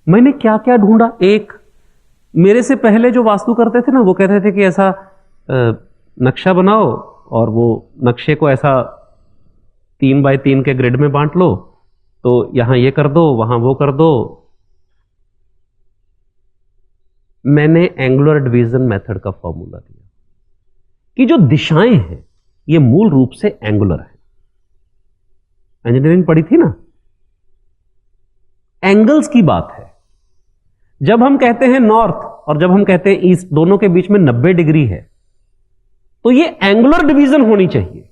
मैंने क्या क्या ढूंढा। एक, मेरे से पहले जो वास्तु करते थे ना, वो कहते थे कि ऐसा नक्शा बनाओ और वो नक्शे को ऐसा 3x3 के ग्रिड में बांट लो, तो यहां ये कर दो, वहां वो कर दो। मैंने एंगुलर डिवीजन मेथड का फॉर्मूला दिया कि जो दिशाएं हैं ये मूल रूप से एंगुलर है। इंजीनियरिंग पढ़ी थी ना, एंगल्स की बात है। जब हम कहते हैं नॉर्थ और जब हम कहते हैं ईस्ट, दोनों के बीच में 90 डिग्री है, तो ये एंगुलर डिवीजन होनी चाहिए।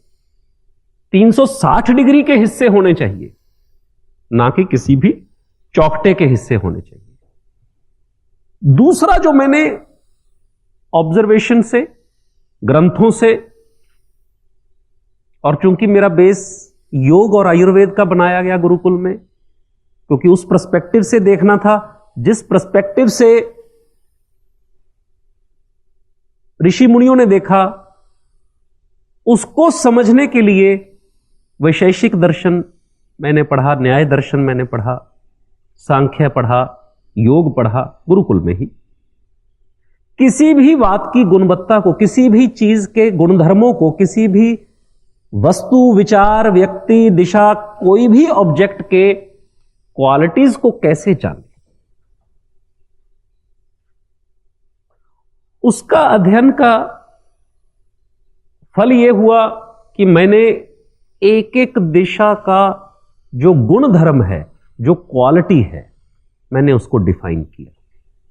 360 डिग्री के हिस्से होने चाहिए, ना कि किसी भी चौकटे के हिस्से होने चाहिए। दूसरा जो मैंने ऑब्जर्वेशन से, ग्रंथों से, और चूंकि मेरा बेस योग और आयुर्वेद का बनाया गया गुरुकुल में, क्योंकि उस पर्सपेक्टिव से देखना था, जिस पर्सपेक्टिव से ऋषि मुनियों ने देखा, उसको समझने के लिए वैशेषिक दर्शन मैंने पढ़ा, न्याय दर्शन मैंने पढ़ा, सांख्य पढ़ा, योग पढ़ा गुरुकुल में ही। किसी भी बात की गुणवत्ता को, किसी भी चीज के गुणधर्मों को, किसी भी वस्तु, विचार, व्यक्ति, दिशा, कोई भी ऑब्जेक्ट के क्वालिटीज को कैसे जाने, उसका अध्ययन का फल यह हुआ कि मैंने एक एक दिशा का जो गुण धर्म है, जो क्वालिटी है, मैंने उसको डिफाइन किया।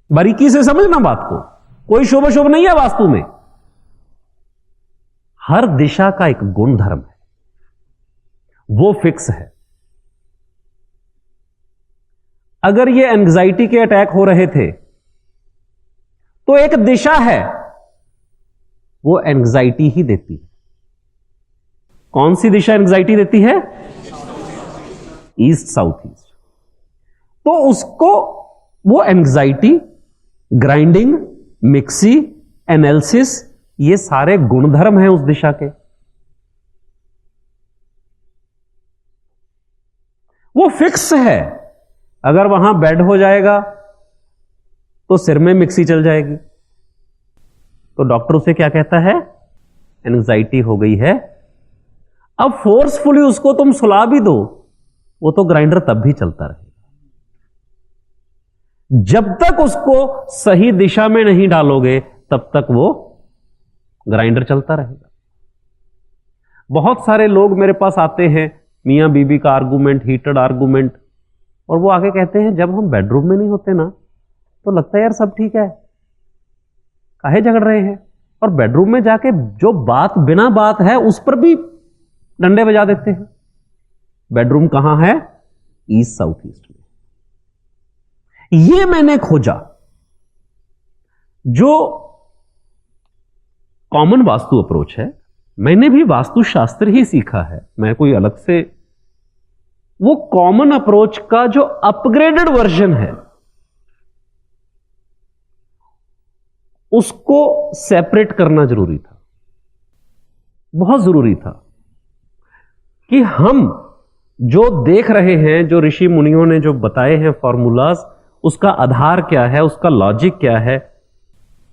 बारीकी से समझना बात को, कोई शुभ शुभ नहीं है वास्तु में। हर दिशा का एक गुण धर्म है, वो फिक्स है। अगर ये एंग्जाइटी के अटैक हो रहे थे, तो एक दिशा है वो एंग्जाइटी ही देती है। कौन सी दिशा एंग्जाइटी देती है? East south east. तो उसको वो एंग्जाइटी, ग्राइंडिंग, मिक्सी, एनालिसिस, ये सारे गुणधर्म हैं उस दिशा के। वो फिक्स है। अगर वहां बेड हो जाएगा तो सिर में मिक्सी चल जाएगी, तो डॉक्टर उसे क्या कहता है? एंग्जाइटी हो गई है। अब फोर्सफुली उसको तुम सुला भी दो, वो तो ग्राइंडर तब भी चलता रहेगा। जब तक उसको सही दिशा में नहीं डालोगे, तब तक वो ग्राइंडर चलता रहेगा। बहुत सारे लोग मेरे पास आते हैं, मियां बीबी का आर्गुमेंट, हीटेड आर्गुमेंट, और वो आगे कहते हैं जब हम बेडरूम में नहीं होते ना, तो लगता है यार सब ठीक है, काहे झगड़ रहे हैं। और बेडरूम में जाके जो बात बिना बात है उस पर भी डंडे बजा देते हैं। बेडरूम कहां है? ईस्ट साउथ ईस्ट में। ये मैंने खोजा। जो कॉमन वास्तु अप्रोच है, मैंने भी वास्तुशास्त्र ही सीखा है, मैं कोई अलग से, वो कॉमन अप्रोच का जो अपग्रेडेड वर्जन है, उसको सेपरेट करना जरूरी था। बहुत जरूरी था कि हम जो देख रहे हैं, जो ऋषि मुनियों ने जो बताए हैं फॉर्मूलाज, उसका आधार क्या है, उसका लॉजिक क्या है।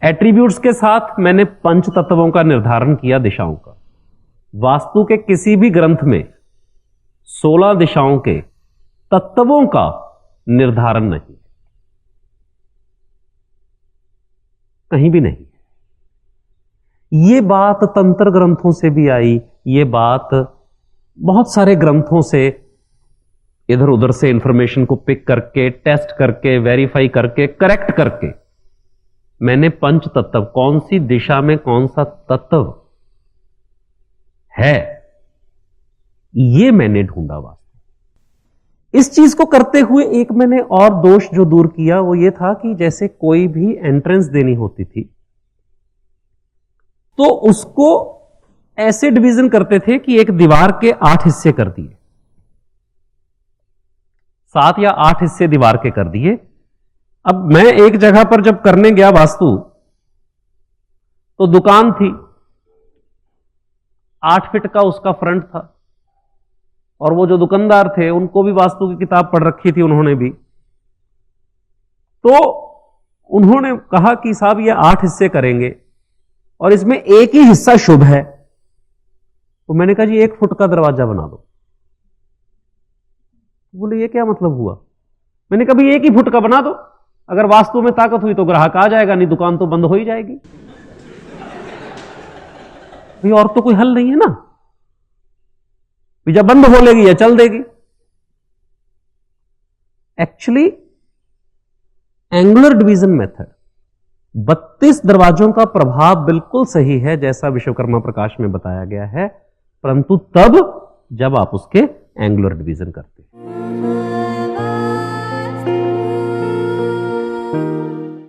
एट्रीब्यूट्स के साथ मैंने पंच तत्वों का निर्धारण किया, दिशाओं का। वास्तु के किसी भी ग्रंथ में 16 दिशाओं के तत्वों का निर्धारण नहीं, कहीं भी नहीं। ये बात तंत्र ग्रंथों से भी आई, ये बात बहुत सारे ग्रंथों से, इधर उधर से इंफॉर्मेशन को पिक करके, टेस्ट करके, वेरीफाई करके, करेक्ट करके, मैंने पंच तत्व, कौन सी दिशा में कौन सा तत्व है, ये मैंने ढूंढा वास्तव। इस चीज को करते हुए एक मैंने और दोष जो दूर किया, वो ये था कि जैसे कोई भी एंट्रेंस देनी होती थी, तो उसको ऐसे डिवीजन करते थे कि एक दीवार के 8 हिस्से कर दिए, 7 या 8 हिस्से दीवार के कर दिए। अब मैं एक जगह पर जब करने गया वास्तु, तो दुकान थी, 8 फीट का उसका फ्रंट था, और वो जो दुकानदार थे उनको भी वास्तु की किताब पढ़ रखी थी उन्होंने भी। तो उन्होंने कहा कि साहब ये 8 हिस्से करेंगे और इसमें एक ही हिस्सा शुभ है। तो मैंने कहा जी 1 फुट का दरवाजा बना दो। बोले ये क्या मतलब हुआ? मैंने कहा भाई 1 ही फुट का बना दो, अगर वास्तु में ताकत हुई तो ग्राहक आ जाएगा, नहीं दुकान तो बंद हो ही जाएगी। भाई और तो कोई हल नहीं है ना, जब बंद हो लेगी या चल देगी। एक्चुअली एंगुलर डिवीजन मेथड 32 दरवाजों का प्रभाव बिल्कुल सही है जैसा विश्वकर्मा प्रकाश में बताया गया है, परंतु तब जब आप उसके एंगुलर डिवीजन करते हैं।